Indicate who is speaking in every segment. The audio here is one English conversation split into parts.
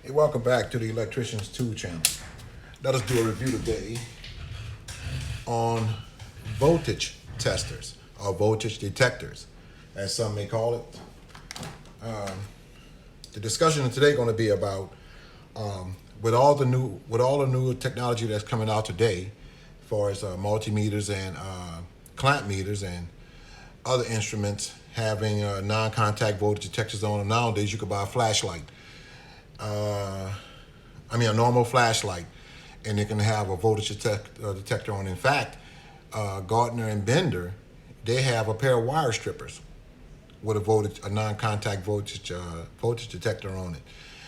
Speaker 1: Hey, welcome back to the Electricians 2 channel. Let us do a review today on voltage testers or voltage detectors, as some may call it. The discussion today is going to be about with all the new technology that's coming out today, as far as multimeters and clamp meters and other instruments having non-contact voltage detectors on them. Nowadays, you can buy a flashlight. A normal flashlight, and it can have a voltage detector on. In fact, Gardner and Bender, they have a pair of wire strippers with a non-contact voltage detector on it.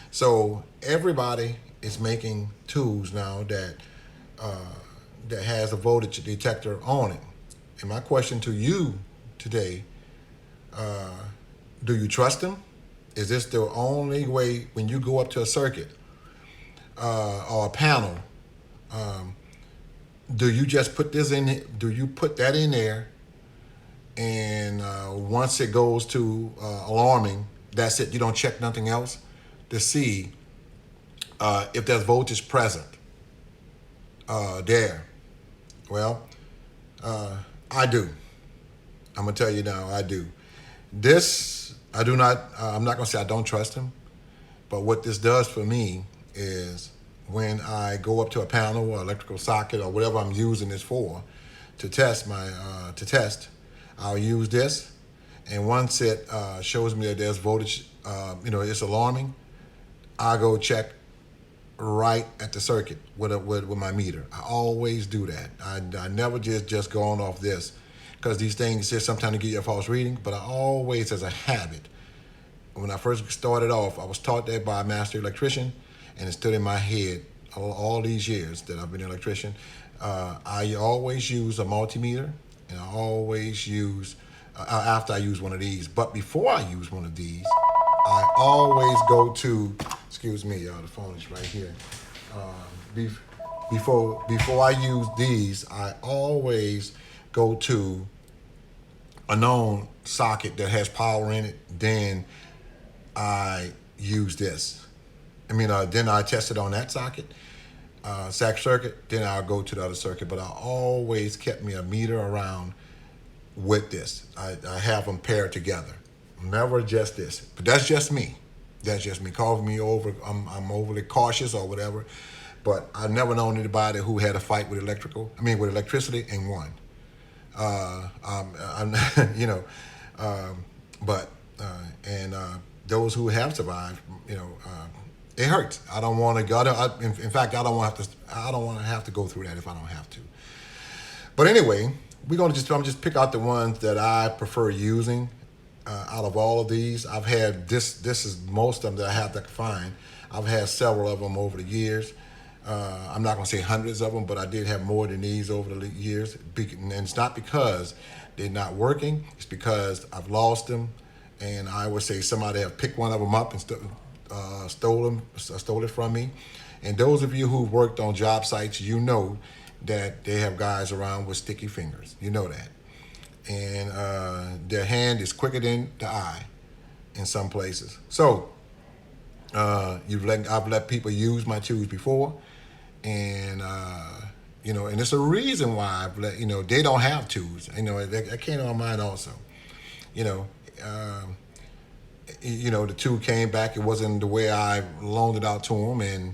Speaker 1: So everybody is making tools now that has a voltage detector on it. And my question to you today: do you trust them? Is this the only way when you go up to a circuit or a panel? Do you just put this in? Do you put that in there, and once it goes to alarming, that's it? You don't check nothing else to see if there's voltage present there. Well, I do. I'm gonna tell you now, I do. I do not. I'm not gonna say I don't trust him, but what this does for me is when I go up to a panel or electrical socket or whatever I'm using this for to test I'll use this, and once it shows me that there's voltage, it's alarming, I go check right at the circuit with my meter. I always do that. I never just go on off this, because these things just sometimes give you a false reading, but I always, as a habit, when I first started off, I was taught that by a master electrician, and it stood in my head all these years that I've been an electrician. I always use a multimeter, and I always use, after I use one of these, but before I use one of these, I always go to, excuse me, y'all, the phone is right here. Before I use these, I always go to a known socket that has power in it. Then I use this. Then I test it on that socket, circuit. Then I'll go to the other circuit. But I always kept me a meter around with this. I have them paired together. Never just this. But that's just me. That's just me. Call me over. I'm overly cautious or whatever. But I've never known anybody who had a fight with electricity and won. Those who have survived, it hurts. I don't want to go. In fact, I don't want to have to go through that if I don't have to. But anyway, I'm just pick out the ones that I prefer using. Out of all of these, I've had this is most of them that I have to find. I've had several of them over the years. I'm not going to say hundreds of them, but I did have more than these over the years. And it's not because they're not working. It's because I've lost them. And I would say somebody have picked one of them up and stole it from me. And those of you who've worked on job sites, you know that they have guys around with sticky fingers. You know that. And their hand is quicker than the eye in some places. So I've let people use my tools before. And and it's a reason why I've let they don't have tools. That came to my mind also. The tool came back. It wasn't the way I loaned it out to him, and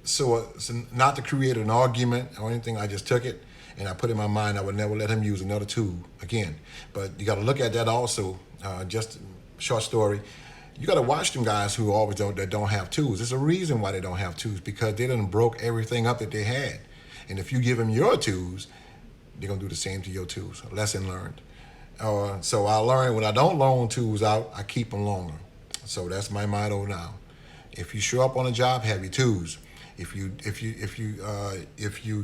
Speaker 1: so not to create an argument or anything. I just took it and I put in my mind I would never let him use another tool again. But you got to look at that also. Just a short story. You got to watch them guys who always don't have tools. There's a reason why they don't have tools, because they done broke everything up that they had. And if you give them your tools, they're going to do the same to your tools. Lesson learned. So I learned when I don't loan tools out, I keep them longer. So that's my motto now. If you show up on a job, have your tools. If you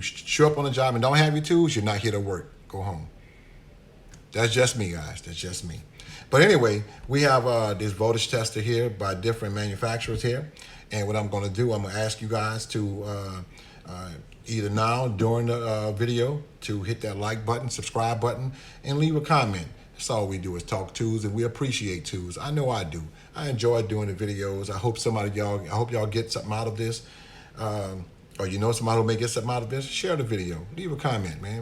Speaker 1: show up on a job and don't have your tools, you're not here to work. Go home. That's just me, guys. That's just me. But anyway, we have this voltage tester here by different manufacturers here. And what I'm going to do, I'm going to ask you guys to either now during the video to hit that like button, subscribe button, and leave a comment. That's all we do is talk tools, and we appreciate tools. I know I do. I enjoy doing the videos. I hope I hope y'all get something out of this. Or you know somebody who may get something out of this, share the video. Leave a comment, man.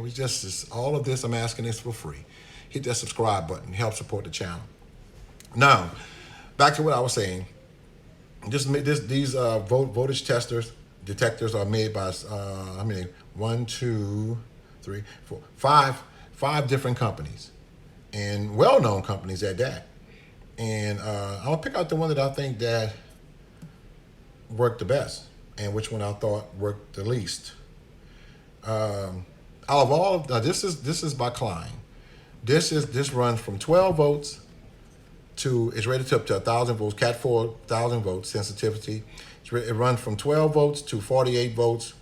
Speaker 1: All of this, I'm asking this for free. Hit that subscribe button. Help support the channel. Now, back to what I was saying. These voltage detectors are made by, five different companies, and well-known companies at that. And I'll pick out the one that I think that worked the best, and which one I thought worked the least. Out of all, this is by KLEIN. This runs from 12 volts to, it's rated up to 1,000 volts, Cat 4, 1,000 volts sensitivity. It runs from 12 volts to 48 volts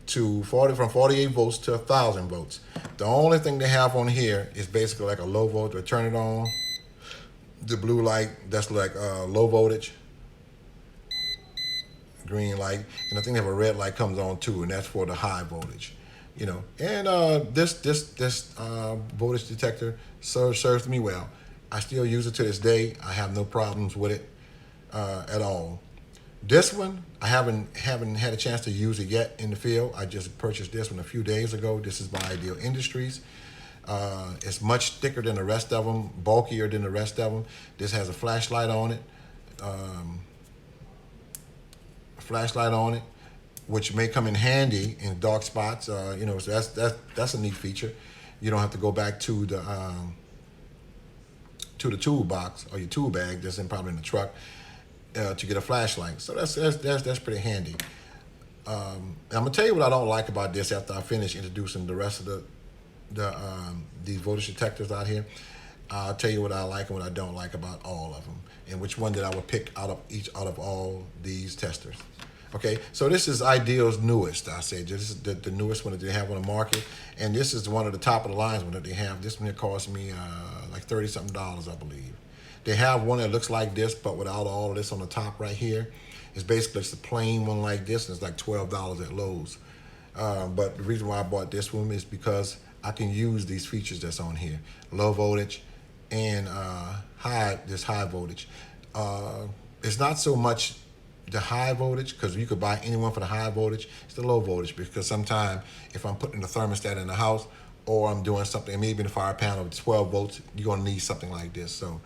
Speaker 1: from 48 volts to 1,000 volts. The only thing they have on here is basically like a low voltage. Turn it on. The blue light, that's like low voltage. Green light, and I think they have a red light comes on too, and that's for the high voltage. You know, and this voltage detector serves me well. I still use it to this day. I have no problems with it at all. This one, I haven't had a chance to use it yet in the field. I just purchased this one a few days ago. This is by Ideal Industries. It's much thicker than the rest of them, bulkier than the rest of them. This has a flashlight on it. Which may come in handy in dark spots. You know, so that's a neat feature. You don't have to go back to the toolbox or your tool bag that's probably in the truck to get a flashlight. So that's pretty handy. I'm gonna tell you what I don't like about this after I finish introducing the rest of these voltage detectors out here. I'll tell you what I like and what I don't like about all of them, and which one that I would pick out of all these testers. Okay, so this is Ideal's newest. I say this is the newest one that they have on the market, and this is one of the top of the lines one that they have. This one cost me like $30-something, I believe. They have one that looks like this, but without all of this on the top right here. It's basically just a plain one like this, and it's like $12 at Lowe's. But the reason why I bought this one is because I can use these features that's on here: low voltage and high voltage. It's not so much the high voltage, because you could buy anyone for the high voltage. It's the low voltage, because sometimes if I'm putting the thermostat in the house, or I'm doing something, maybe in the fire panel with 12 volts, you're gonna need something like this. So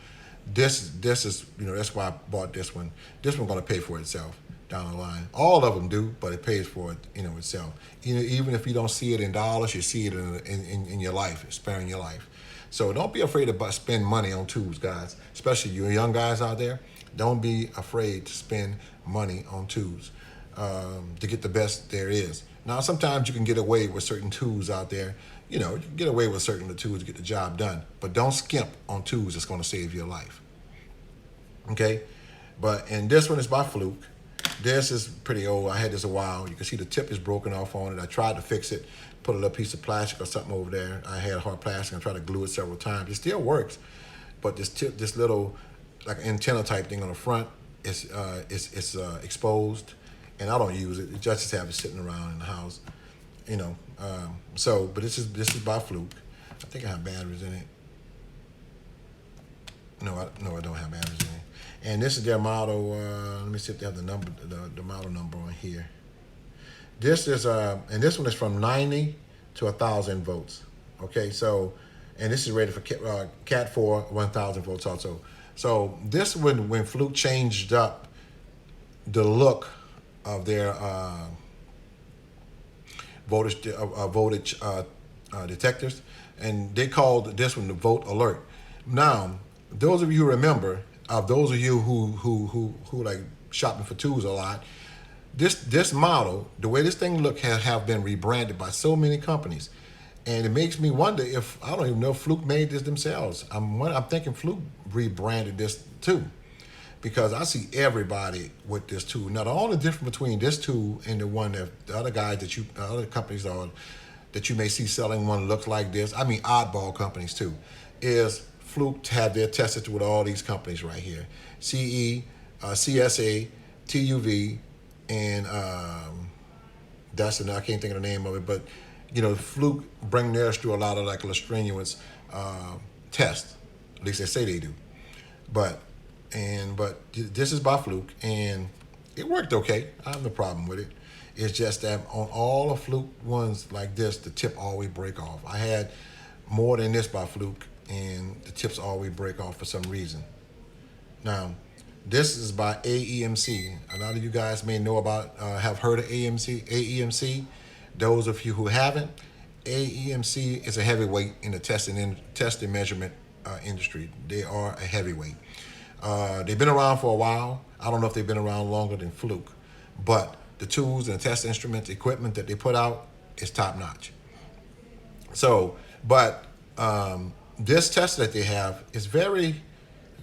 Speaker 1: this is, you know, that's why I bought this one. This one's gonna pay for itself down the line. All of them do, but it pays for it, you know, itself. You know, even if you don't see it in dollars, you see it in your life, sparing your life. So don't be afraid to spend money on tools, guys. Especially you young guys out there. Don't be afraid to spend money on tools to get the best there is. Now, sometimes you can get away with certain tools out there. You know, you can get away with certain tools to get the job done. But don't skimp on tools that's going to save your life. Okay? And this one is by FLUKE. This is pretty old. I had this a while. You can see the tip is broken off on it. I tried to fix it, put a little piece of plastic or something over there. I had hard plastic. I tried to glue it several times. It still works. But this little like antenna type thing on the front is exposed, and I don't use it. Just have it sitting around in the house, you know. But this is by FLUKE. I think I have batteries in it. No, I don't have batteries in it. And this is their model. Let me see if they have the model number on here. This is and this one is from 90 to 1,000 volts. Okay, so, and this is rated for Cat 4, 1,000 volts also. So this when FLUKE changed up the look of their voltage detectors, and they called this one the Volt Alert. Now, those of you who remember, those of you who like shopping for tools a lot, this model, the way this thing look, have been rebranded by so many companies. And it makes me wonder if, I don't even know if FLUKE made this themselves. I'm thinking FLUKE rebranded this too, because I see everybody with this tool. Now, the only difference between this tool and the one that the other guys other companies that you may see selling one looks like this, I mean oddball companies too, is FLUKE have their tested with all these companies right here: CE, CSA, TUV, and I can't think of the name of it, but you know, FLUKE bring theirs through a lot of like strenuous tests. At least they say they do. But this is by FLUKE, and it worked okay. I have no problem with it. It's just that on all the FLUKE ones like this, the tip always break off. I had more than this by FLUKE, and the tips always break off for some reason. Now, this is by AEMC. A lot of you guys may know about, have heard of AEMC. AEMC, those of you who haven't, AEMC is a heavyweight in the testing measurement industry. They are a heavyweight. They've been around for a while. I don't know if they've been around longer than FLUKE, but the tools and the test instruments, equipment that they put out is top notch. So, but this tester that they have is very,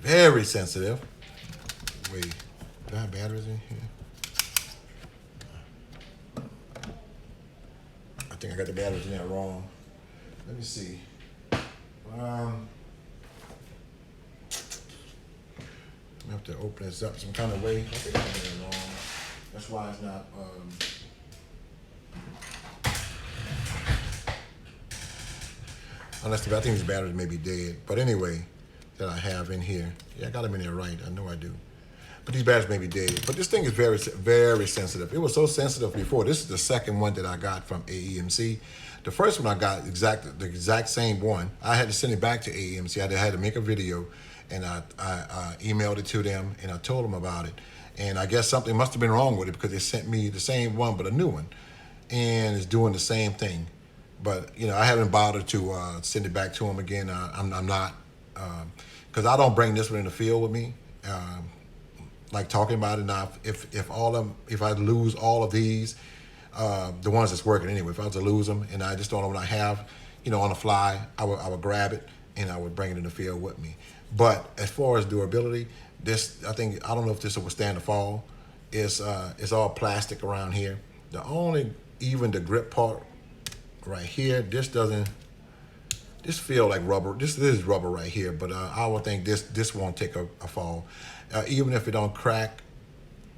Speaker 1: very sensitive. Wait, do I have batteries in here? I think I got the batteries in there wrong. Let me see. I have to open this up some kind of way. I think I got it wrong. That's why it's not. Unless I think these batteries may be dead. But anyway, that I have in here. Yeah, I got them in there right. I know I do. But these batteries may be dead. But this thing is very, very sensitive. It was so sensitive before. This is the second one that I got from AEMC. The first one I got the exact same one. I had to send it back to AEMC. I had to make a video, and I emailed it to them, and I told them about it. And I guess something must have been wrong with it because they sent me the same one but a new one, and it's doing the same thing. But you know, I haven't bothered to send it back to them again. I'm not, because I don't bring this one in the field with me. Like talking about it now. If I lose all of these, the ones that's working anyway, if I was to lose them and I just don't know what I have, you know, on the fly, I would grab it and I would bring it in the field with me. But as far as durability, this, I don't know if this will withstand the fall. It's all plastic around here. Even the grip part right here, this feel like rubber. This is rubber right here, but I would think this won't take a fall. Even if it don't crack.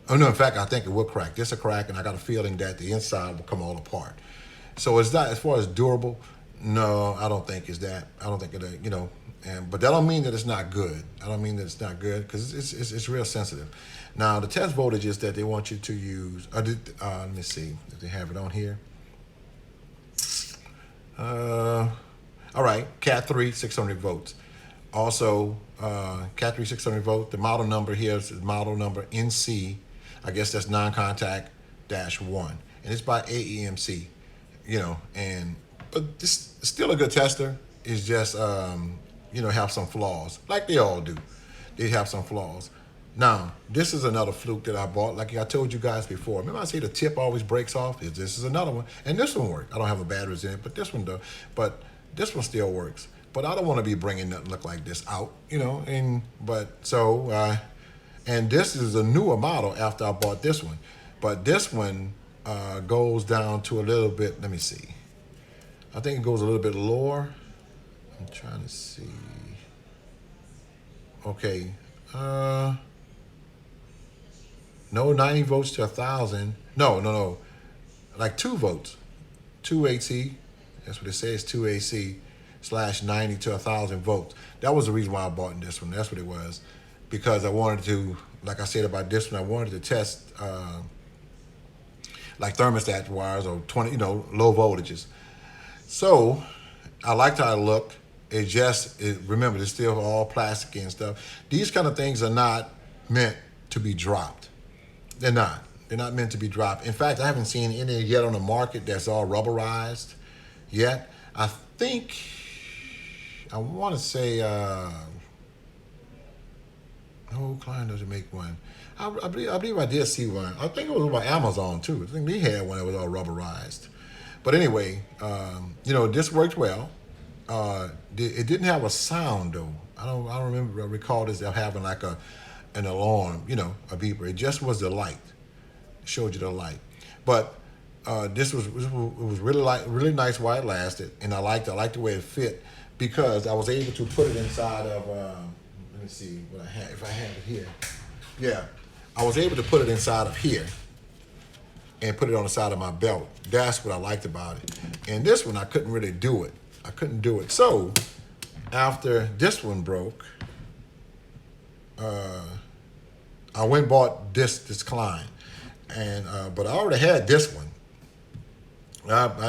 Speaker 1: Oh no, in fact, I think it will crack. This will crack, and I got a feeling that the inside will come all apart. So it's not, as far as durable, no, I don't think it's that. I don't think it, you know, but that don't mean that it's not good. I don't mean that it's not good, because it's real sensitive. Now, the test voltages that they want you to use, let me see if they have it on here. All right, Cat 3, 600 volts. Also, Cat 3, 600 volt. The model number here is model number NC. I guess that's non-contact -1, and it's by AEMC. You know, but this is still a good tester. It's just you know, have some flaws, like they all do. They have some flaws. Now, this is another FLUKE that I bought. Like I told you guys before. Remember I say the tip always breaks off? This is another one. And this one works. I don't have the batteries in it, but this one does. But this one still works. But I don't want to be bringing nothing look like this out, you know. And this is a newer model after I bought this one. But this one goes down to a little bit, let me see. I think it goes a little bit lower. I'm trying to see. Okay. No, 90 volts to 1,000. No. Like 2 volts. 2 AC. That's what it says, 2 AC /90 to 1,000 volts. That was the reason why I bought this one. That's what it was. Because I wanted to, like I said about this one, I wanted to test like thermostat wires or 20, you know, low voltages. So I liked how it looked. Remember, it's still all plastic and stuff. These kind of things are not meant to be dropped. They're not. They're not meant to be dropped. In fact, I haven't seen any yet on the market that's all rubberized yet. I think, I want to say, no, KLEIN doesn't make one. I believe I did see one. I think it was by Amazon too. I think they had one that was all rubberized. But anyway, you know, this worked well. It didn't have a sound though. I don't recall this having like an alarm, you know, a beeper. It just was the light. It showed you the light. But this was really nice while it lasted, and I liked the way it fit, because I was able to put it inside of. Let me see what I have. If I have it here, yeah, I was able to put it inside of here and put it on the side of my belt. That's what I liked about it. And this one, I couldn't really do it. I couldn't do it. So After this one broke, I went and bought this KLEIN, and but I already had this one.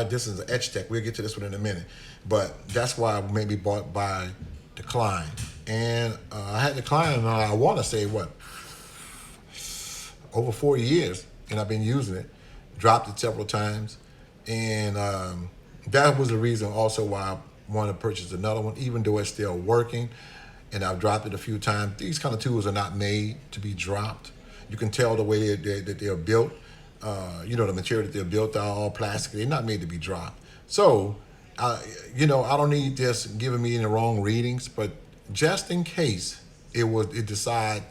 Speaker 1: This is an EXTECH. We'll get to this one in a minute, but that's why I maybe bought by the KLEIN. And I had the KLEIN, I want to say what, over 4 years, and I've been using it. Dropped it several times, and that was the reason also why I wanted to purchase another one, even though it's still working. And I've dropped it a few times. These kind of tools are not made to be dropped. You can tell the way that they're built. The material that they're built are all plastic. They're not made to be dropped. So, I don't need this giving me any wrong readings, but just in case it decide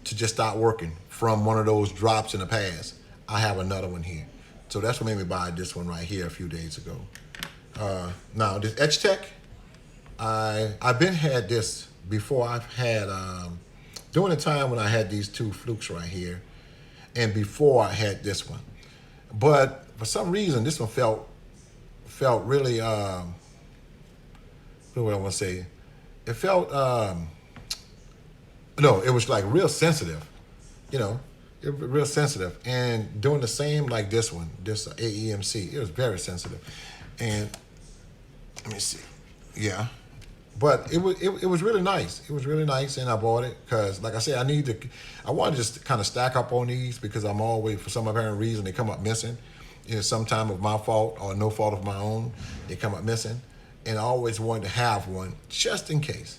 Speaker 1: to just stop working from one of those drops in the past, I have another one here. So that's what made me buy this one right here a few days ago. Now this EXTECH, I've been had this before. I've had during the time when I had these two FLUKEs right here, and before I had this one. But for some reason, this one felt really what do I want to say? It felt no, it was like real sensitive, it was real sensitive, and doing the same like this one, this AEMC, it was very sensitive. And let me see, yeah. But it was really nice. It was really nice, and I bought it because, like I said, I want to just kind of stack up on these because I'm always, for some apparent reason, they come up missing. Sometime of my fault or no fault of my own, they come up missing. And I always wanted to have one just in case,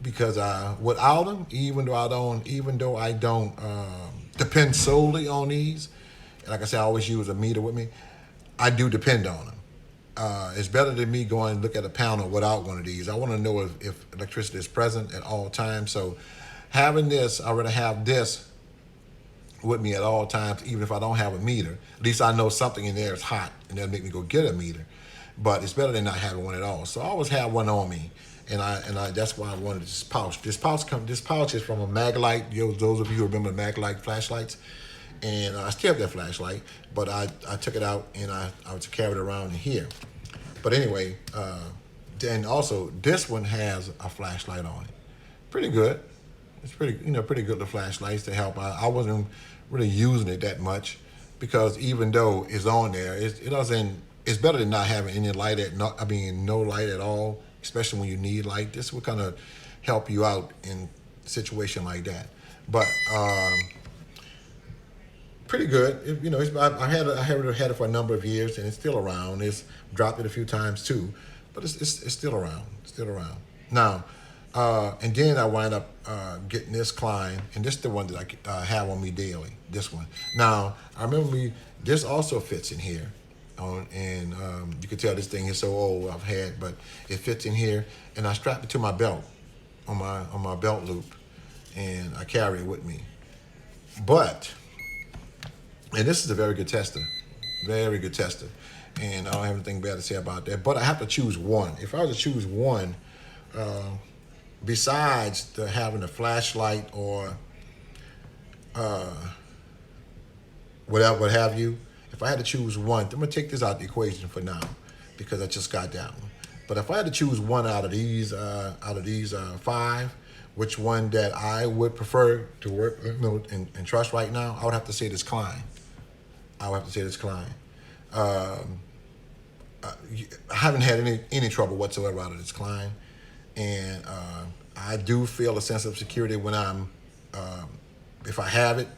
Speaker 1: because without them, even though I don't depend solely on these, like I said, I always use a meter with me. I do depend on them. It's better than me going and look at a panel without one of these. I want to know if electricity is present at all times. So having this, I rather have this with me at all times, even if I don't have a meter. At least I know something in there is hot, and that'll make me go get a meter. But it's better than not having one at all. So I always have one on me, and I that's why I wanted this pouch. This pouch is from a Maglite. Those of you who remember Maglite flashlights. And I still have that flashlight, but I took it out and I was carried around in here. But anyway, then also this one has a flashlight on it. Pretty good. It's pretty good, the flashlights to help. I wasn't really using it that much because even though it's on there, it doesn't. It's better than not having any light no light at all, especially when you need light. This will kind of help you out in a situation like that. But pretty good. I had it for a number of years, and it's still around. It's dropped it a few times too, but it's still around. Now, and then I wind up getting this KLEIN, and this is the one that I have on me daily. This one. Now, I remember this also fits in here, and you can tell this thing is so old. But it fits in here, and I strap it to my belt on my belt loop, and I carry it with me. And this is a very good tester, and I don't have anything bad to say about that. But I have to choose one. If I was to choose one, besides having a flashlight or what have you, if I had to choose one, I'm gonna take this out of the equation for now because I just got that one. But if I had to choose one out of these five, which one that I would prefer to work and trust right now, I would have to say this KLEIN. I haven't had any trouble whatsoever out of this KLEIN, and I do feel a sense of security when I'm, if I have it,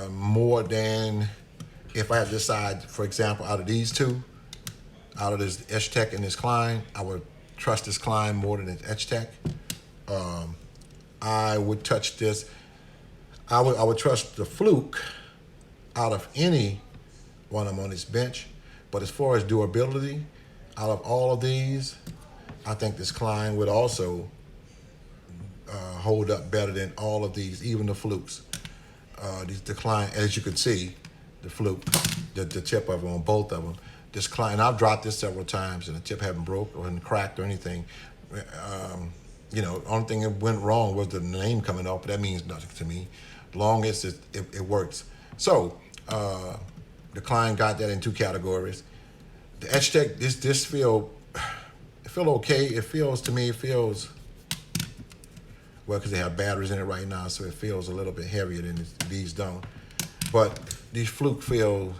Speaker 1: more than if I have to decide, for example, out of these two, out of this EXTECH and this KLEIN, I would trust this KLEIN more than this EXTECH. I would touch this. I would trust the FLUKE out of any one of them on this bench. But as far as durability, out of all of these, I think this KLEIN would also hold up better than all of these, even the FLUKEs. The KLEIN, as you can see, the FLUKE, the tip of them on both of them. This KLEIN, I've dropped this several times and the tip haven't broke or cracked or anything. Only thing that went wrong was the name coming off, but that means nothing to me. Long as it works. So the KLEIN got that in two categories. The EXTECH, this feel feel okay. It feels, to me, it feels, well, because they have batteries in it right now, so it feels a little bit heavier than these don't. But these FLUKE feel,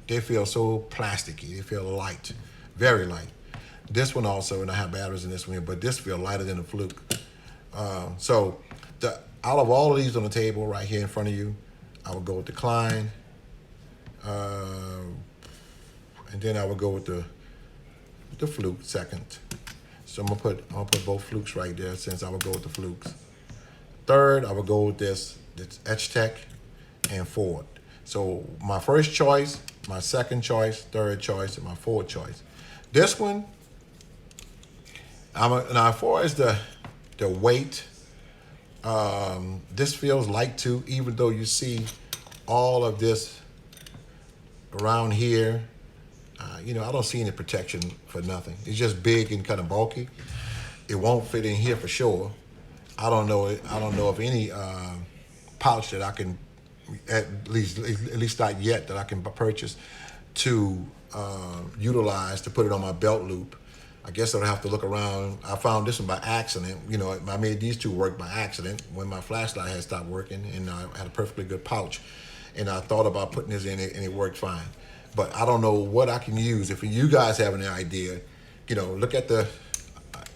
Speaker 1: they feel so plasticky. They feel light, very light. This one also, and I have batteries in this one, but this feel lighter than the FLUKE. So out of all of these on the table right here in front of you, I would go with the KLEIN, and then I would go with the FLUKE second. So I'm gonna put both FLUKEs right there, since I would go with the FLUKEs. Third, I would go with this EXTECH, and fourth. So my first choice, my second choice, third choice, and my fourth choice. This one, now as far as the weight, this feels light too, even though you see all of this around here. You know, I don't see any protection for nothing. It's just big and kind of bulky. It won't fit in here for sure. I don't know of any pouch that I can, at least not yet, that I can purchase to utilize to put it on my belt loop. I guess I'll have to look around. I found this one by accident. You know, I made these two work by accident when my flashlight had stopped working, and I had a perfectly good pouch. And I thought about putting this in it, and it worked fine. But I don't know what I can use. If you guys have any idea, you know, look at the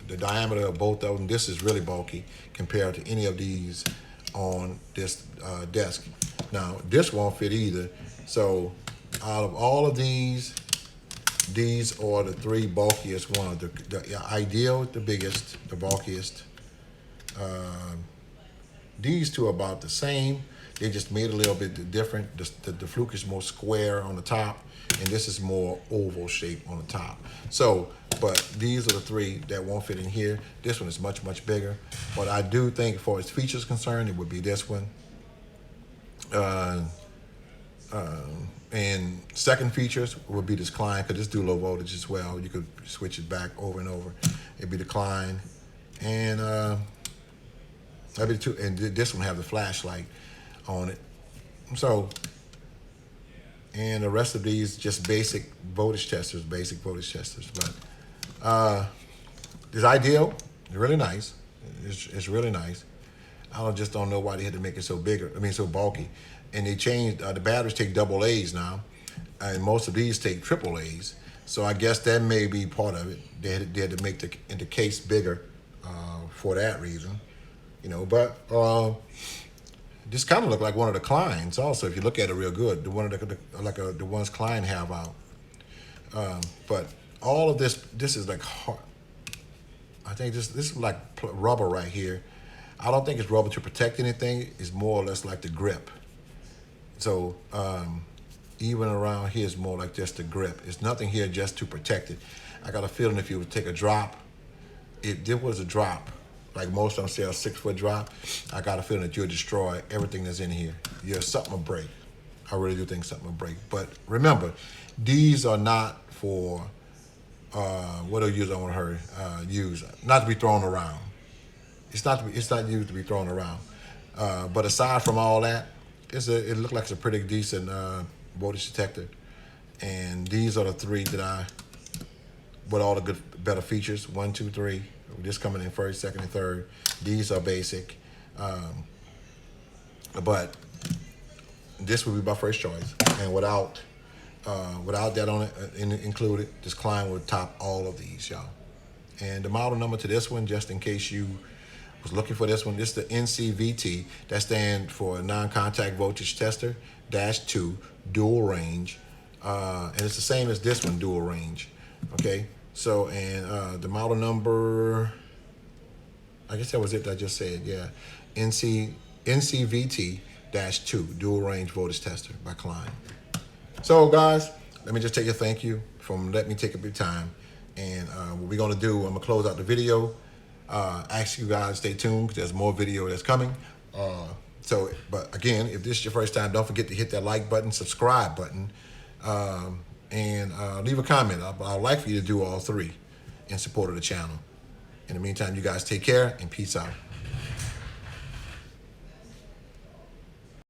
Speaker 1: diameter of both of them. This is really bulky compared to any of these on this desk. Now, this won't fit either. So out of all of these are the three bulkiest ones. The ideal, the biggest, the bulkiest. These two are about the same. They just made a little bit different. The FLUKE is more square on the top, and this is more oval shape on the top. So, but these are the three that won't fit in here. This one is much, much bigger. But I do think, as far as features concerned, it would be this one. And second features would be this KLEIN, because this do low voltage as well. You could switch it back over and over. It'd be the KLEIN, and that'd be two. And this one have the flashlight on it. So, and the rest of these just basic voltage testers. But it's ideal. It's really nice. It's really nice. I just don't know why they had to make it so bigger. I mean, so bulky. And they changed, the batteries take AA now, and most of these take AAAs. So I guess that may be part of it. They had to make the case bigger for that reason, you know. But this kind of looked like one of the KLEINs also, if you look at it real good. The ones KLEIN have out. But all of this is like hard. I think this is like rubber right here. I don't think it's rubber to protect anything. It's more or less like the grip. So even around here is more like just the grip. It's nothing here just to protect it. I got a feeling if you would take a drop, if there was a drop, like most of them say a 6-foot drop, I got a feeling that you'll destroy everything that's in here. Something will break. I really do think something will break. But remember, these are not for, what a user I want her use, not to be thrown around. It's not used to be thrown around. But aside from all that, it looked like it's a pretty decent voltage detector. And these are the three that with all the better features, 1, 2, 3. This coming in first, second, and third. These are basic. But this would be my first choice. And without that on it included, this KLEIN would top all of these, y'all. And the model number to this one, just in case you was looking for this one, this is the NCVT. That stands for non-contact voltage tester -2 dual range, and it's the same as this one, dual range. Okay, so and the model number, I guess that was it that I just said. Yeah, NCVT-2 dual range voltage tester by KLEIN. So guys, let me just take a thank you from letting me take up your time. And what we're gonna do, I'm gonna close out the video. Ask you guys stay tuned, because there's more video that's coming. But again, if this is your first time, don't forget to hit that like button, subscribe button, and leave a comment. I'd like for you to do all three in support of the channel. In the meantime, you guys take care and peace out.